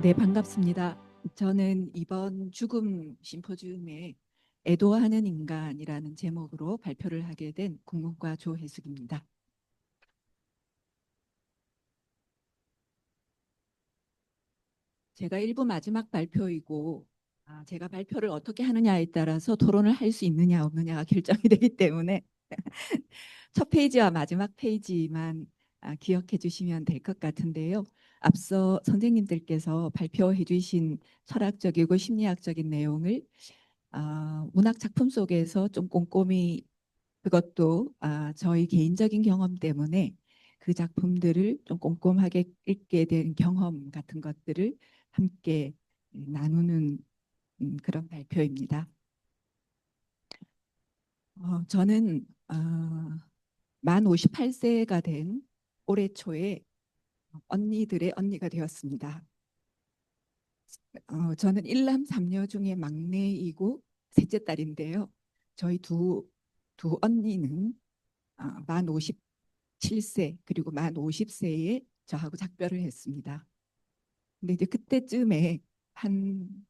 네, 반갑습니다. 저는 이번 죽음 심포지움에 애도하는 인간이라는 제목으로 발표를 하게 된 국문과 조혜숙입니다. 제가 일부 마지막 발표이고 제가 발표를 어떻게 하느냐에 따라서 토론을 할 수 있느냐 없느냐가 결정이 되기 때문에 첫 페이지와 마지막 페이지만 기억해 주시면 될 것 같은데요. 앞서 선생님들께서 발표해 주신 철학적이고 심리학적인 내용을 문학 작품 속에서 좀 꼼꼼히 그것도 저희 개인적인 경험 때문에 그 작품들을 좀 꼼꼼하게 읽게 된 경험 같은 것들을 함께 나누는 그런 발표입니다. 저는 만 58세가 된 올해 초에 언니들의 언니가 되었습니다. 저는 일남 삼녀 중에 막내이고 셋째 딸인데요. 저희 두 언니는 만 57세 그리고 만 50세에 저하고 작별을 했습니다. 근데 이제 그때쯤에 한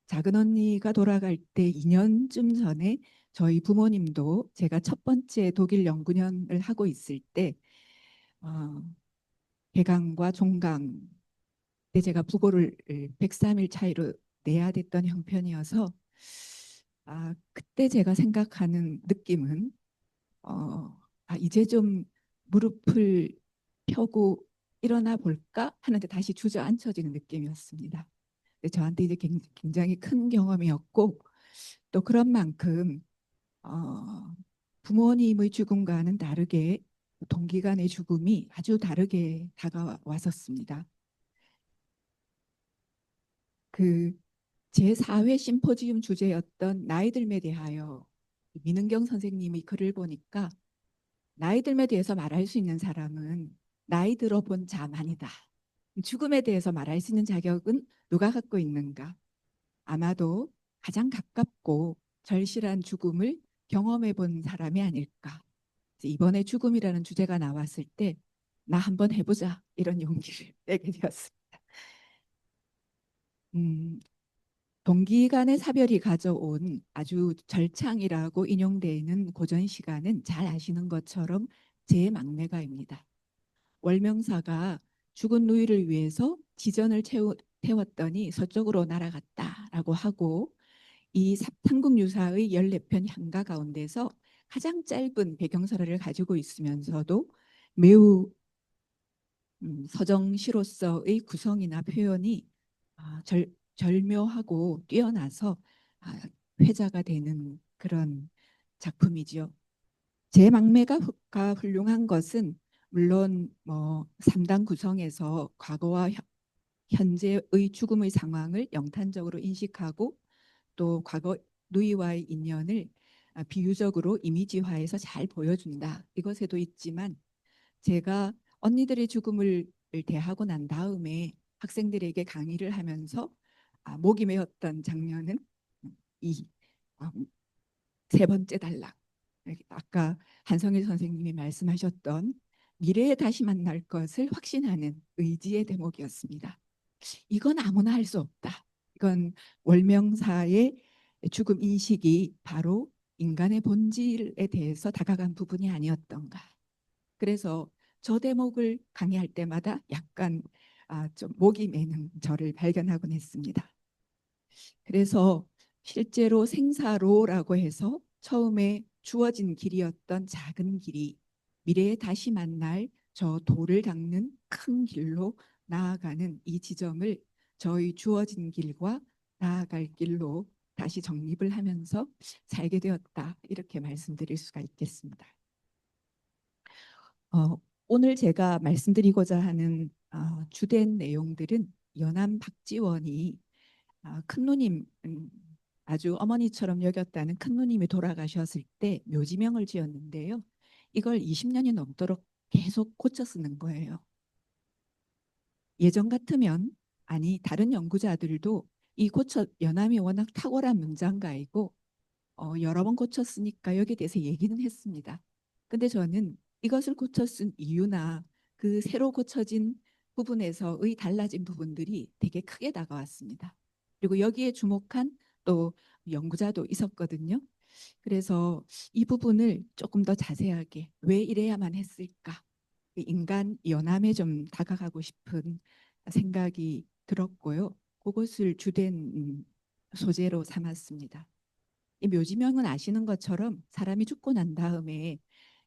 작은 언니가 돌아갈 때 2년쯤 전에 저희 부모님도 제가 첫 번째 독일 연구년을 하고 있을 때 어, 개강과 종강 때 제가 부고를 103일 차이로 내야 됐던 형편이어서 그때 제가 생각하는 느낌은 이제 좀 무릎을 펴고 일어나 볼까 하는데 다시 주저앉혀지는 느낌이었습니다. 근데 저한테 이제 굉장히 큰 경험이었고 또 그런 만큼 부모님의 죽음과는 다르게 동기간의 죽음이 아주 다르게 다가왔었습니다. 그 제4회 심포지움 주제였던 나이 들에 대하여 민은경 선생님의 글을 보니까 나이 들에 대해서 말할 수 있는 사람은 나이 들어본 자만이다. 죽음에 대해서 말할 수 있는 자격은 누가 갖고 있는가? 아마도 가장 가깝고 절실한 죽음을 경험해 본 사람이 아닐까. 이번에 죽음이라는 주제가 나왔을 때 나 한번 해보자 이런 용기를 내게 되었습니다. 음, 동기 간의 사별이 가져온 아주 절창이라고 인용되는 고전 시가는 잘 아시는 것처럼 제 막내가입니다. 월명사가 죽은 누이를 위해서 지전을 태웠더니 서쪽으로 날아갔다라고 하고 이 삼국유사의 14편 향가 가운데서 가장 짧은 배경설화를 가지고 있으면서도 매우 서정시로서의 구성이나 표현이 절묘하고 뛰어나서 회자가 되는 그런 작품이지요. 제 막매가 훌륭한 것은 물론 뭐 3단 구성에서 과거와 현재의 죽음의 상황을 영탄적으로 인식하고 또 과거 누이와의 인연을 비유적으로 이미지화해서 잘 보여준다. 이것에도 있지만 제가 언니들의 죽음을 대하고 난 다음에 학생들에게 강의를 하면서 목이 메었던 장면은 이 세 번째 단락. 아까 한성일 선생님이 말씀하셨던 미래에 다시 만날 것을 확신하는 의지의 대목이었습니다. 이건 아무나 할 수 없다. 이건 월명사의 죽음 인식이 바로 인간의 본질에 대해서 다가간 부분이 아니었던가. 그래서 저 대목을 강의할 때마다 약간 좀 목이 메는 저를 발견하곤 했습니다. 그래서 실제로 생사로라고 해서 처음에 주어진 길이었던 작은 길이 미래에 다시 만날 저 돌을 닦는 큰 길로 나아가는 이 지점을 저희 주어진 길과 나아갈 길로 다시 정립을 하면서 살게 되었다. 이렇게 말씀드릴 수가 있겠습니다. 어, 오늘 제가 말씀드리고자 하는 주된 내용들은 연암 박지원이 큰 누님 아주 어머니처럼 여겼다는 큰 누님이 돌아가셨을 때 묘지명을 지었는데요. 이걸 20년이 넘도록 계속 고쳐 쓰는 거예요. 예전 같으면 아니 다른 연구자들도 이 고쳐 연암이 워낙 탁월한 문장가이고 여러 번 고쳤으니까 여기에 대해서 얘기는 했습니다. 근데 저는 이것을 고쳐 쓴 이유나 그 새로 고쳐진 부분에서의 달라진 부분들이 되게 크게 다가왔습니다. 그리고 여기에 주목한 또 연구자도 있었거든요. 그래서 이 부분을 조금 더 자세하게 왜 이래야만 했을까? 그 인간 연함에 좀 다가가고 싶은 생각이 들었고요. 그것을 주된 소재로 삼았습니다. 이 묘지명은 아시는 것처럼 사람이 죽고 난 다음에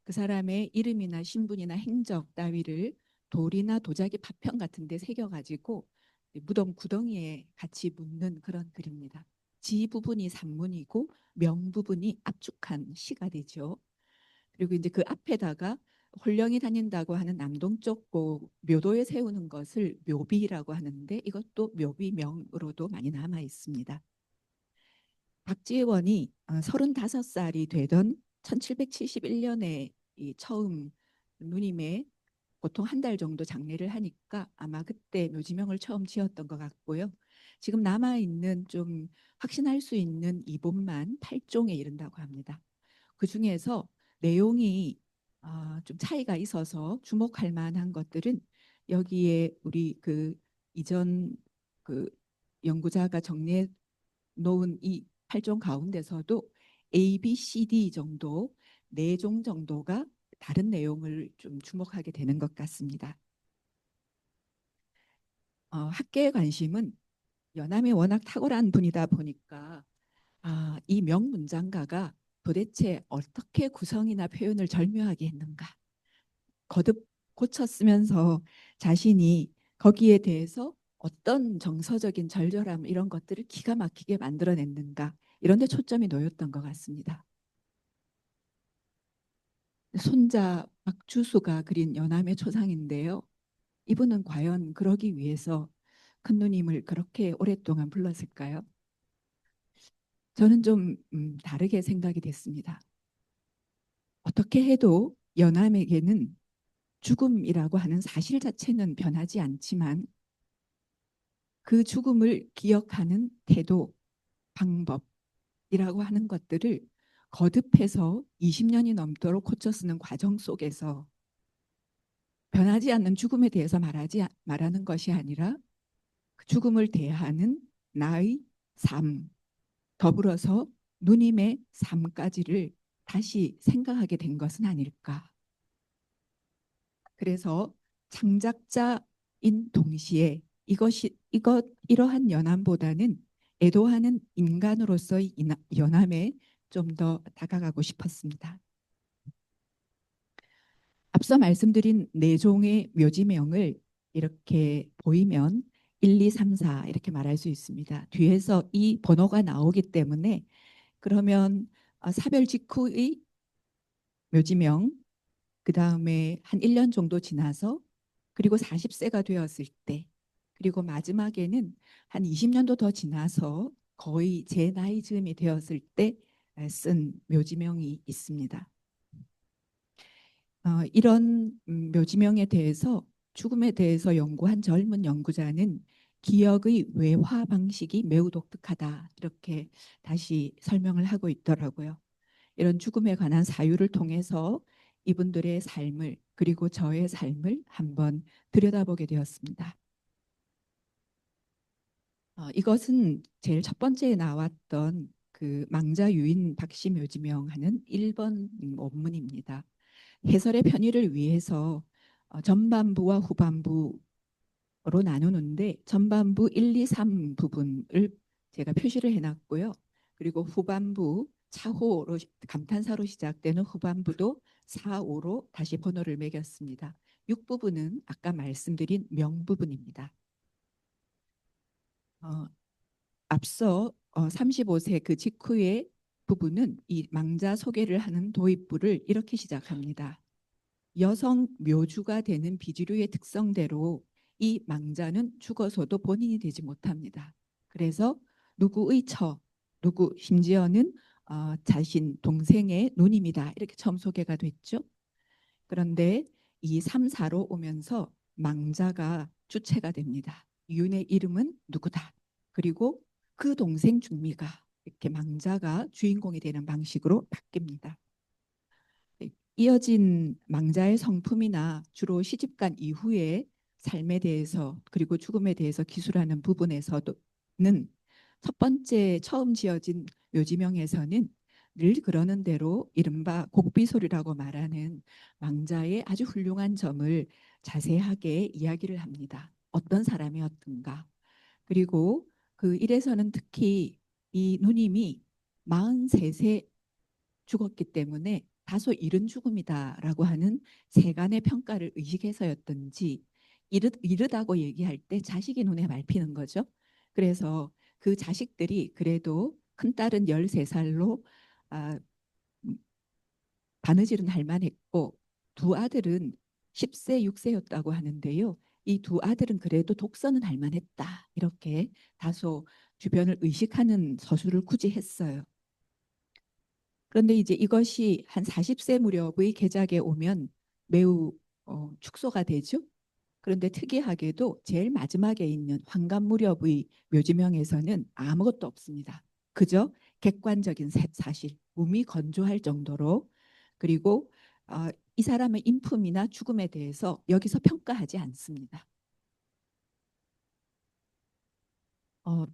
그 사람의 이름이나 신분이나 행적 따위를 돌이나 도자기 파편 같은 데 새겨가지고 무덤 구덩이에 같이 묻는 그런 글입니다. 지 부분이 산문이고 명 부분이 압축한 시가 되죠. 그리고 이제 그 앞에다가 홀령이 다닌다고 하는 남동쪽 묘도에 세우는 것을 묘비라고 하는데 이것도 묘비명으로도 많이 남아 있습니다. 박지원이 35살이 되던 1771년에 이 처음 누님의 보통 한 달 정도 장례를 하니까 아마 그때 묘지명을 처음 지었던 것 같고요. 지금 남아 있는 좀 확신할 수 있는 이본만 8종에 이른다고 합니다. 그 중에서 내용이 좀 차이가 있어서 주목할 만한 것들은 여기에 우리 그 이전 그 연구자가 정리해 놓은 이 8종 가운데서도 A, B, C, D 정도 4종 정도가 다른 내용을 좀 주목하게 되는 것 같습니다. 학계의 관심은 연암이 워낙 탁월한 분이다 보니까 이 명문장가가 도대체 어떻게 구성이나 표현을 절묘하게 했는가 거듭 고쳤으면서 자신이 거기에 대해서 어떤 정서적인 절절함 이런 것들을 기가 막히게 만들어냈는가 이런 데 초점이 놓였던 것 같습니다. 손자 박주수가 그린 연암의 초상인데요. 이분은 과연 그러기 위해서 큰 누님을 그렇게 오랫동안 불렀을까요? 저는 좀 다르게 생각이 됐습니다. 어떻게 해도 연암에게는 죽음이라고 하는 사실 자체는 변하지 않지만 그 죽음을 기억하는 태도, 방법이라고 하는 것들을 거듭해서 20년이 넘도록 고쳐 쓰는 과정 속에서 변하지 않는 죽음에 대해서 말하는 것이 아니라 그 죽음을 대하는 나의 삶, 더불어서 누님의 삶까지를 다시 생각하게 된 것은 아닐까. 그래서 창작자인 동시에 이러한 연암보다는 애도하는 인간으로서의 연암에 좀 더 다가가고 싶었습니다. 앞서 말씀드린 4종의 묘지명을 이렇게 보이면 1, 2, 3, 4 이렇게 말할 수 있습니다. 뒤에서 이 번호가 나오기 때문에 그러면 사별 직후의 묘지명 그 다음에 한 1년 정도 지나서 그리고 40세가 되었을 때 그리고 마지막에는 한 20년도 더 지나서 거의 제 나이 즈음이 되었을 때 쓴 묘지명이 있습니다. 이런 묘지명에 대해서 죽음에 대해서 연구한 젊은 연구자는 기억의 외화 방식이 매우 독특하다 이렇게 다시 설명을 하고 있더라고요. 이런 죽음에 관한 사유를 통해서 이분들의 삶을 그리고 저의 삶을 한번 들여다보게 되었습니다. 이것은 제일 첫 번째에 나왔던 그 망자 유인 박씨 묘지명 하는 1번 원문입니다. 해설의 편의를 위해서 전반부와 후반부로 나누는데 전반부 1, 2, 3 부분을 제가 표시를 해놨고요. 그리고 후반부 차호로 감탄사로 시작되는 후반부도 4, 5로 다시 번호를 매겼습니다. 6부분은 아까 말씀드린 명 부분입니다. 앞서 35세 그 직후의 부분은 이 망자 소개를 하는 도입부를 이렇게 시작합니다. 여성 묘주가 되는 비주류의 특성대로 이 망자는 죽어서도 본인이 되지 못합니다. 그래서 누구의 누구 심지어는 자신 동생의 누님이다 이렇게 처음 소개가 됐죠. 그런데 이 3, 4로 오면서 망자가 주체가 됩니다. 윤의 이름은 누구다. 그리고 그 동생 중미가 이렇게 망자가 주인공이 되는 방식으로 바뀝니다. 이어진 망자의 성품이나 주로 시집간 이후에 삶에 대해서 그리고 죽음에 대해서 기술하는 부분에서는 첫 번째 처음 지어진 묘지명에서는 늘 그러는 대로 이른바 곡비소리라고 말하는 왕자의 아주 훌륭한 점을 자세하게 이야기를 합니다. 어떤 사람이었던가. 그리고 그 일에서는 특히 이 누님이 43세 죽었기 때문에 다소 이른 죽음이다라고 하는 세간의 평가를 의식해서였던지 이르다고 얘기할 때 자식이 눈에 밟히는 거죠. 그래서 그 자식들이 그래도 큰딸은 13살로 아, 바느질은 할 만했고 두 아들은 10세, 6세였다고 하는데요. 이 두 아들은 그래도 독서는 할 만했다. 이렇게 다소 주변을 의식하는 서술을 굳이 했어요. 그런데 이제 이것이 한 40세 무렵의 개작에 오면 매우 축소가 되죠. 그런데 특이하게도 제일 마지막에 있는 환갑 무렵의 묘지명에서는 아무것도 없습니다. 그저 객관적인 사실, 몸이 건조할 정도로 그리고 이 사람의 인품이나 죽음에 대해서 여기서 평가하지 않습니다.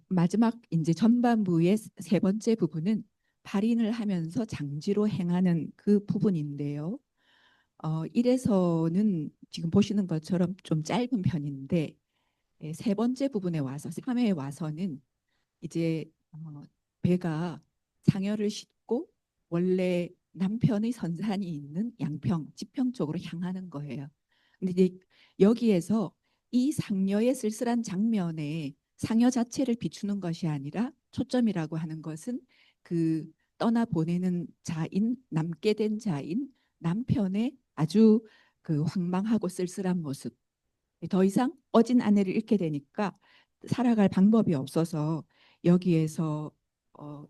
마지막 이제 전반부의 세 번째 부분은 발인을 하면서 장지로 행하는 그 부분인데요. 1에서는 지금 보시는 것처럼 좀 짧은 편인데 세 번째 부분에 와서 3회에 와서는 이제 배가 상여를 싣고 원래 남편의 선산이 있는 양평, 지평 쪽으로 향하는 거예요. 근데 이제 여기에서 이 상여의 쓸쓸한 장면에 상여 자체를 비추는 것이 아니라 초점이라고 하는 것은 그 떠나 보내는 자인, 남게 된 자인 남편의 아주 그 황망하고 쓸쓸한 모습. 더 이상 어진 아내를 잃게 되니까 살아갈 방법이 없어서 여기에서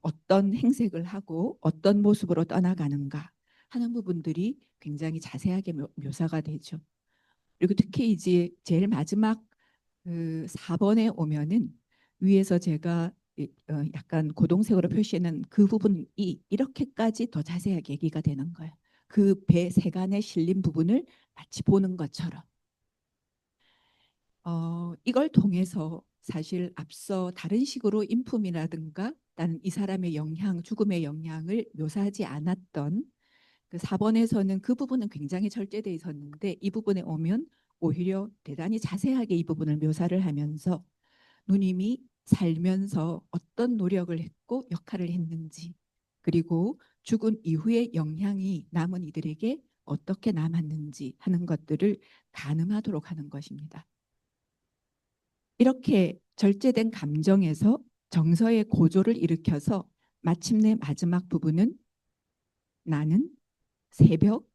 어떤 행색을 하고 어떤 모습으로 떠나가는가 하는 부분들이 굉장히 자세하게 묘사가 되죠. 그리고 특히 이제 제일 마지막 그 4번에 오면은 위에서 제가 약간 고동색으로 표시하는 그 부분이 이렇게까지 더 자세하게 얘기가 되는 거예요. 그 배 세간에 실린 부분을 마치 보는 것처럼. 이걸 통해서 사실 앞서 다른 식으로 인품이라든가 나는 이 사람의 영향, 죽음의 영향을 묘사하지 않았던 그 4번에서는 그 부분은 굉장히 절제돼 있었는데 이 부분에 오면 오히려 대단히 자세하게 이 부분을 묘사를 하면서 누님이 살면서 어떤 노력을 했고 역할을 했는지 그리고 죽은 이후의 영향이 남은 이들에게 어떻게 남았는지 하는 것들을 가늠하도록 하는 것입니다. 이렇게 절제된 감정에서 정서의 고조를 일으켜서 마침내 마지막 부분은 나는 새벽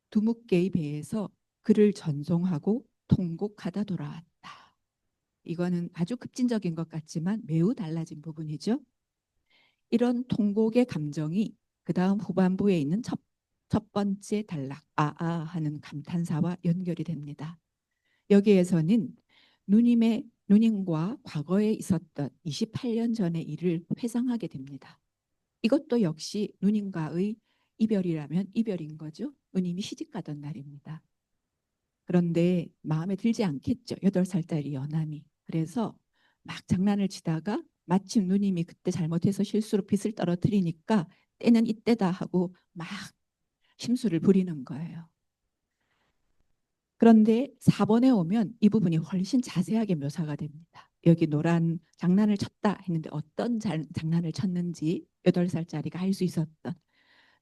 두묵개의 배에서 그를 전송하고 통곡하다 돌아왔다. 이거는 아주 급진적인 것 같지만 매우 달라진 부분이죠. 이런 통곡의 감정이 그 다음 후반부에 있는 첫 번째 단락 아아 하는 감탄사와 연결이 됩니다. 여기에서는 누님과 과거에 있었던 28년 전의 일을 회상하게 됩니다. 이것도 역시 누님과의 이별이라면 이별인 거죠. 누님이 시집 가던 날입니다. 그런데 마음에 들지 않겠죠. 8살짜리 연함이. 그래서 막 장난을 치다가 마침 누님이 그때 잘못해서 실수로 빗을 떨어뜨리니까 때는 이때다 하고 막 심술을 부리는 거예요. 그런데 4번에 오면 이 부분이 훨씬 자세하게 묘사가 됩니다. 여기 노란 장난을 쳤다 했는데 어떤 장난을 쳤는지 8살짜리가 알 수 있었던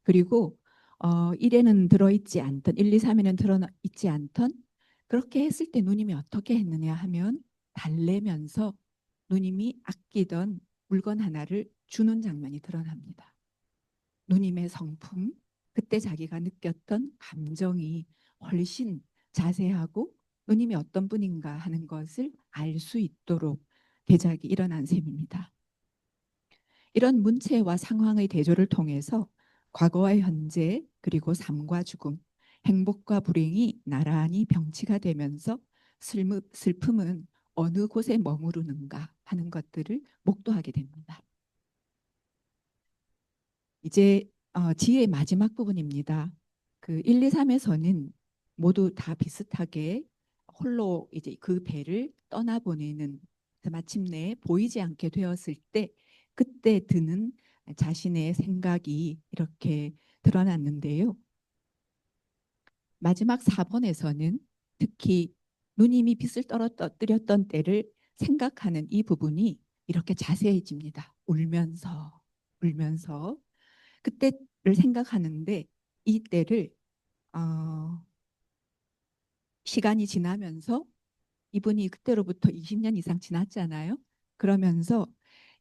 그리고 1에는 들어있지 않던 1, 2, 3에는 들어있지 않던 그렇게 했을 때 누님이 어떻게 했느냐 하면 달래면서 누님이 아끼던 물건 하나를 주는 장면이 드러납니다. 누님의 성품, 그때 자기가 느꼈던 감정이 훨씬 자세하고 누님이 어떤 분인가 하는 것을 알 수 있도록 개작이 일어난 셈입니다. 이런 문체와 상황의 대조를 통해서 과거와 현재 그리고 삶과 죽음, 행복과 불행이 나란히 병치가 되면서 슬픔은 어느 곳에 머무르는가 하는 것들을 목도하게 됩니다. 이제 지혜의 마지막 부분입니다. 그 1, 2, 3에서는 모두 다 비슷하게 홀로 이제 그 배를 떠나보내는 마침내 보이지 않게 되었을 때 그때 드는 자신의 생각이 이렇게 드러났는데요. 마지막 4번에서는 특히 누님이 빛을 떨어뜨렸던 때를 생각하는 이 부분이 이렇게 자세해집니다. 울면서 그때를 생각하는데 이 때를 어, 시간이 지나면서 이분이 그때로부터 20년 이상 지났잖아요. 그러면서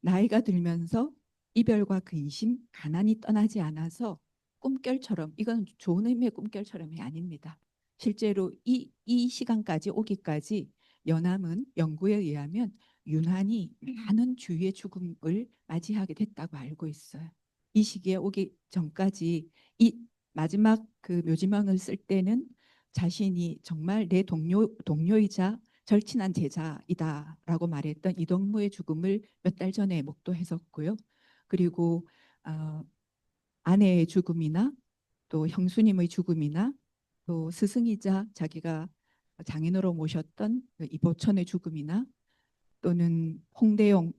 나이가 들면서 이별과 근심, 가난이 떠나지 않아서 꿈결처럼, 이건 좋은 의미의 꿈결처럼이 아닙니다. 실제로 이 시간까지 오기까지 연암은 연구에 의하면 유난히 많은 주위의 죽음을 맞이하게 됐다고 알고 있어요. 이 시기에 오기 전까지 이 마지막 그 묘지명을 쓸 때는 자신이 정말 내 동료이자 절친한 제자이다라고 말했던 이동무의 죽음을 몇 달 전에 목도했었고요. 그리고 어, 아내의 죽음이나 또 형수님의 죽음이나 또 스승이자 자기가 장인으로 모셨던 그 이보천의 죽음이나 또는 홍대용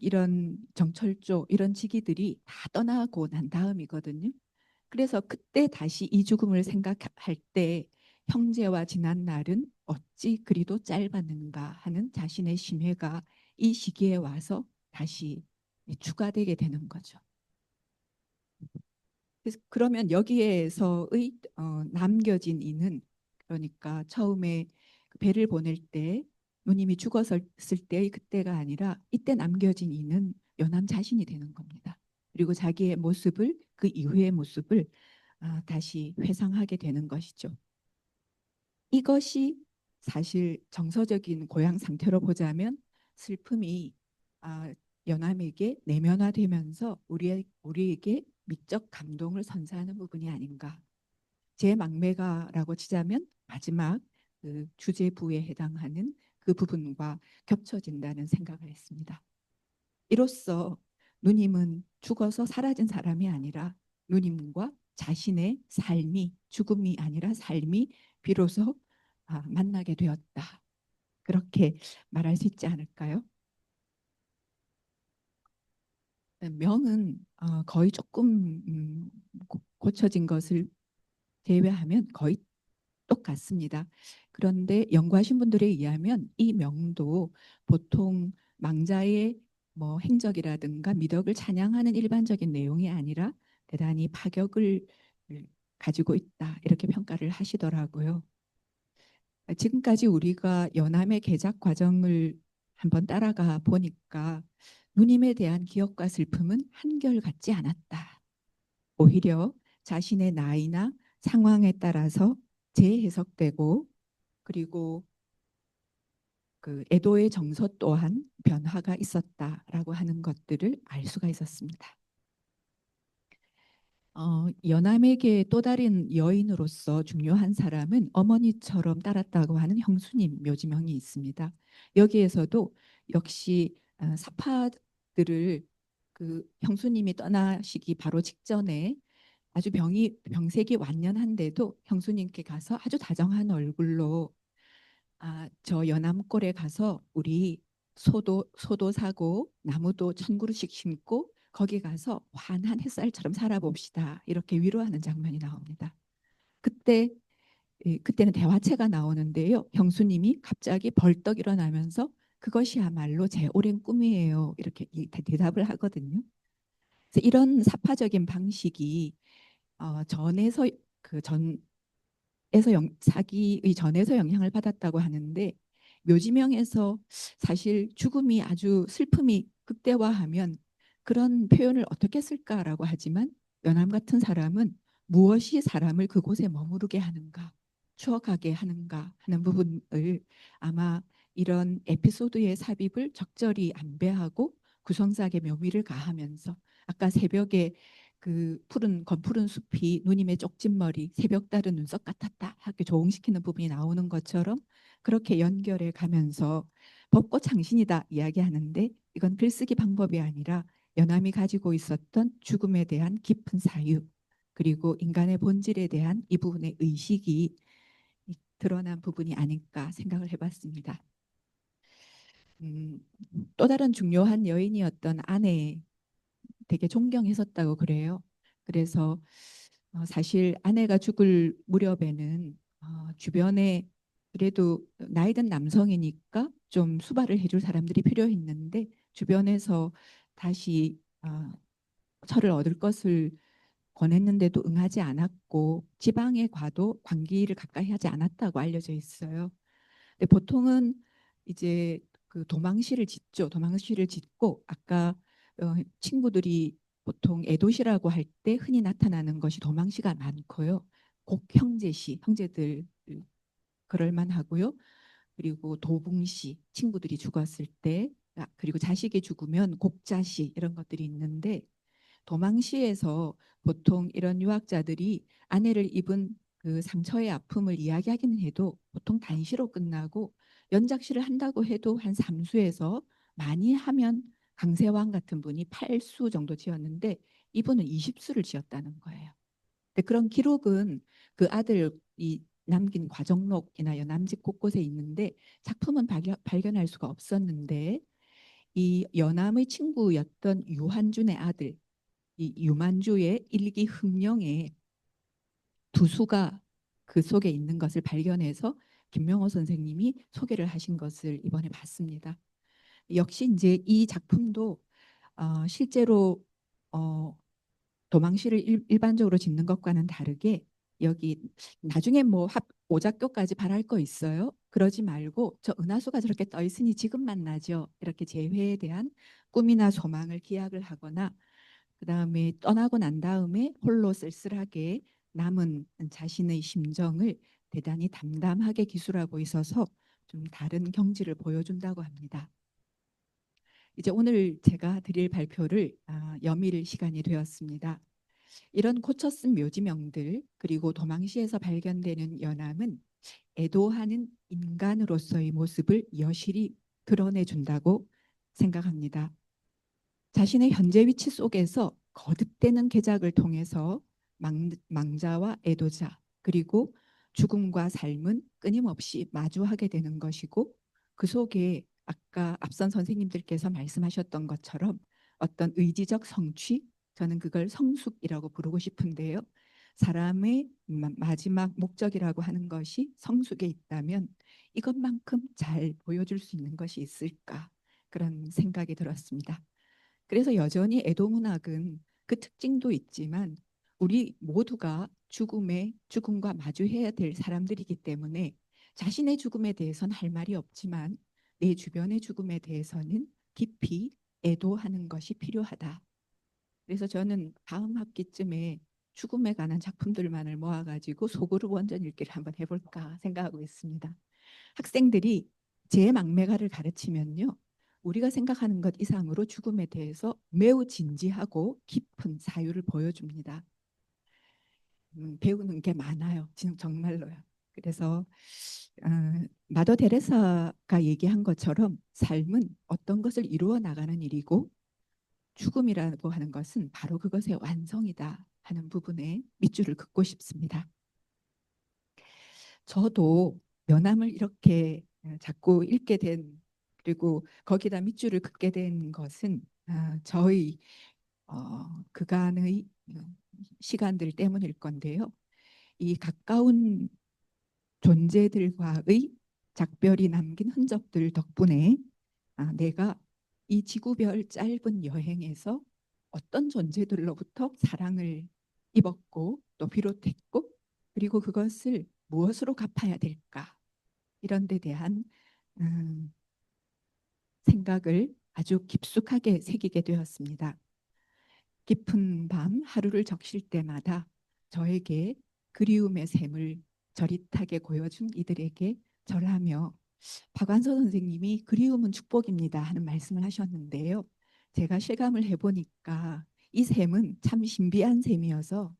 이런 정철조 이런 직위들이 다 떠나고 난 다음이거든요. 그래서 그때 다시 이 죽음을 생각할 때 형제와 지난 날은 어찌 그리도 짧았는가 하는 자신의 심회가 이 시기에 와서 다시 추가되게 되는 거죠. 그래서 그러면 여기에서의 남겨진 이는 그러니까 처음에 그 배를 보낼 때 누님이 죽었을 때의 그때가 아니라 이때 남겨진 이는 연암 자신이 되는 겁니다. 그리고 자기의 모습을 그 이후의 모습을 다시 회상하게 되는 것이죠. 이것이 사실 정서적인 고양 상태로 보자면 슬픔이 아, 연암에게 내면화되면서 우리에게 미적 감동을 선사하는 부분이 아닌가. 제 막매가라고 치자면 마지막 그 주제부에 해당하는 그 부분과 겹쳐진다는 생각을 했습니다. 이로써 누님은 죽어서 사라진 사람이 아니라 누님과 자신의 삶이 죽음이 아니라 삶이 비로소 만나게 되었다. 그렇게 말할 수 있지 않을까요? 명은 거의 조금 고쳐진 것을 제외하면 거의 똑같습니다. 그런데 연구하신 분들에 의하면 이 명도 보통 망자의 뭐 행적이라든가 미덕을 찬양하는 일반적인 내용이 아니라 대단히 파격을 가지고 있다 이렇게 평가를 하시더라고요. 지금까지 우리가 연암의 개작 과정을 한번 따라가 보니까 누님에 대한 기억과 슬픔은 한결같지 않았다. 오히려 자신의 나이나 상황에 따라서 재해석되고 그리고 그 애도의 정서 또한 변화가 있었다라고 하는 것들을 알 수가 있었습니다. 연암에게 또 다른 여인으로서 중요한 사람은 어머니처럼 따랐다고 하는 형수님 묘지명이 있습니다. 여기에서도 역시 사파들을 그 형수님이 떠나시기 바로 직전에 아주 병색이 완연한데도 형수님께 가서 아주 다정한 얼굴로 저 연암골에 가서 우리 소도 사고 나무도 1,000그루씩 심고 거기 가서 환한 햇살처럼 살아봅시다. 이렇게 위로하는 장면이 나옵니다. 그때 그때는 대화체가 나오는데요. 형수님이 갑자기 벌떡 일어나면서 그것이야말로 제 오랜 꿈이에요. 이렇게 대답을 하거든요. 그래서 이런 사파적인 방식이 전에서 그 사기의 전에서 영향을 받았다고 하는데 묘지명에서 사실 죽음이 아주 슬픔이 극대화하면 그런 표현을 어떻게 쓸까라고 하지만 연암 같은 사람은 무엇이 사람을 그곳에 머무르게 하는가 추억하게 하는가 하는 부분을 아마 이런 에피소드의 삽입을 적절히 안배하고 구성작의 묘미를 가하면서 아까 새벽에 그 검푸른 숲이 누님의 쪽진 머리 새벽달은 눈썹 같았다 하게 조응시키는 부분이 나오는 것처럼 그렇게 연결해 가면서 벚꽃창신이다 이야기하는데 이건 글쓰기 방법이 아니라 연암이 가지고 있었던 죽음에 대한 깊은 사유 그리고 인간의 본질에 대한 이 부분의 의식이 드러난 부분이 아닐까 생각을 해봤습니다. 음, 또 다른 중요한 여인이었던 아내 되게 존경했었다고 그래요. 그래서 사실 아내가 죽을 무렵에는 주변에 그래도 나이 든 남성이니까 좀 수발을 해줄 사람들이 필요했는데 주변에서 다시 철을 얻을 것을 권했는데도 응하지 않았고 지방에 과도 관기를 가까이 하지 않았다고 알려져 있어요. 근데 보통은 이제 그 도망시를 짓죠. 도망시를 짓고 아까 친구들이 보통 애도시라고 할 때 흔히 나타나는 것이 도망시가 많고요. 곡 형제시, 형제들 그럴 만하고요. 그리고 도붕시, 친구들이 죽었을 때, 그리고 자식이 죽으면 곡자시 이런 것들이 있는데 도망시에서 보통 이런 유학자들이 아내를 입은 그 상처의 아픔을 이야기하기는 해도 보통 단시로 끝나고 연작시를 한다고 해도 한 3수에서 많이 하면 강세왕 같은 분이 8수 정도 지었는데 이분은 20수를 지었다는 거예요. 근데 그런 기록은 그 아들이 남긴 과정록이나 연암집 곳곳에 있는데 작품은 발견할 수가 없었는데 이 연암의 친구였던 유한준의 아들 이 유만주의 일기 흠령에 두 수가 그 속에 있는 것을 발견해서 김명호 선생님이 소개를 하신 것을 이번에 봤습니다. 역시 이제 이 작품도 실제로 어, 도망시를 일반적으로 짓는 것과는 다르게 여기 나중에 뭐 오작교까지 바랄 거 있어요. 그러지 말고 저 은하수가 저렇게 떠 있으니 지금 만나죠. 이렇게 재회에 대한 꿈이나 소망을 기약을 하거나 그다음에 떠나고 난 다음에 홀로 쓸쓸하게 남은 자신의 심정을 대단히 담담하게 기술하고 있어서 좀 다른 경지를 보여준다고 합니다. 이제 오늘 제가 드릴 발표를 여밀 시간이 되었습니다. 이런 고쳐 쓴 묘지명들 그리고 도망시에서 발견되는 연암은 애도하는 인간으로서의 모습을 여실히 드러내준다고 생각합니다. 자신의 현재 위치 속에서 거듭되는 개작을 통해서 망자와 애도자 그리고 죽음과 삶은 끊임없이 마주하게 되는 것이고 그 속에 아까 앞선 선생님들께서 말씀하셨던 것처럼 어떤 의지적 성취 저는 그걸 성숙이라고 부르고 싶은데요. 사람의 마지막 목적이라고 하는 것이 성숙에 있다면 이것만큼 잘 보여줄 수 있는 것이 있을까 그런 생각이 들었습니다. 그래서 여전히 애도 문학은 그 특징도 있지만 우리 모두가 죽음과 마주해야 될 사람들이기 때문에 자신의 죽음에 대해서는 할 말이 없지만 내 주변의 죽음에 대해서는 깊이 애도하는 것이 필요하다. 그래서 저는 다음 학기쯤에 죽음에 관한 작품들만을 모아가지고 소그룹 원전 읽기를 한번 해볼까 생각하고 있습니다. 학생들이 제 막매가를 가르치면요. 우리가 생각하는 것 이상으로 죽음에 대해서 매우 진지하고 깊은 사유를 보여줍니다. 배우는 게 많아요. 정말로요. 그래서 마더 데레사가 얘기한 것처럼 삶은 어떤 것을 이루어 나가는 일이고 죽음이라고 하는 것은 바로 그것의 완성이다 하는 부분에 밑줄을 긋고 싶습니다. 저도 연암을 이렇게 자꾸 읽게 된 그리고 거기다 밑줄을 긋게 된 것은 저의 그간의 시간들 때문일 건데요. 이 가까운 존재들과의 작별이 남긴 흔적들 덕분에 내가 이 지구별 짧은 여행에서 어떤 존재들로부터 사랑을 입었고 또 비롯했고 그리고 그것을 무엇으로 갚아야 될까 이런 데 대한 음, 생각을 아주 깊숙하게 새기게 되었습니다. 깊은 밤 하루를 적실 때마다 저에게 그리움의 샘을 저릿하게 보여준 이들에게 절하며 박완서 선생님이 그리움은 축복입니다 하는 말씀을 하셨는데요. 제가 실감을 해보니까 이 샘은 참 신비한 샘이어서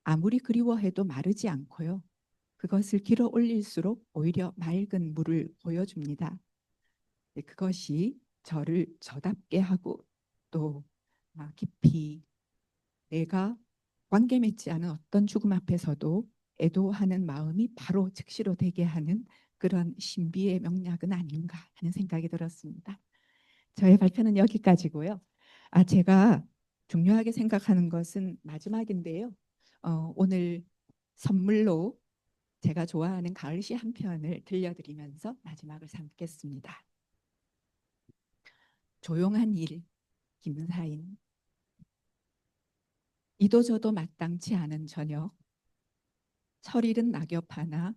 아무리 그리워해도 마르지 않고요. 그것을 길어 올릴수록 오히려 맑은 물을 보여줍니다. 그것이 저를 저답게 하고 또 깊이 내가 관계 맺지 않은 어떤 죽음 앞에서도 애도하는 마음이 바로 즉시로 되게 하는 그런 신비의 명약은 아닌가 하는 생각이 들었습니다. 저의 발표는 여기까지고요. 제가 중요하게 생각하는 것은 마지막인데요. 오늘 선물로 제가 좋아하는 가을시 한 편을 들려드리면서 마지막을 삼겠습니다. 조용한 일, 김사인. 이도저도 마땅치 않은 저녁, 철이른 낙엽 하나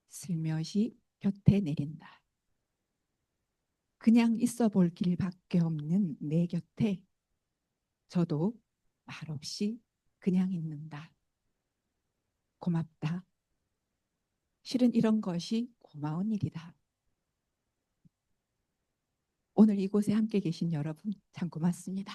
슬며시 곁에 내린다. 그냥 있어 볼 길밖에 없는 내 곁에 저도 말없이 그냥 있는다. 고맙다. 실은 이런 것이 고마운 일이다. 오늘 이곳에 함께 계신 여러분 참 고맙습니다.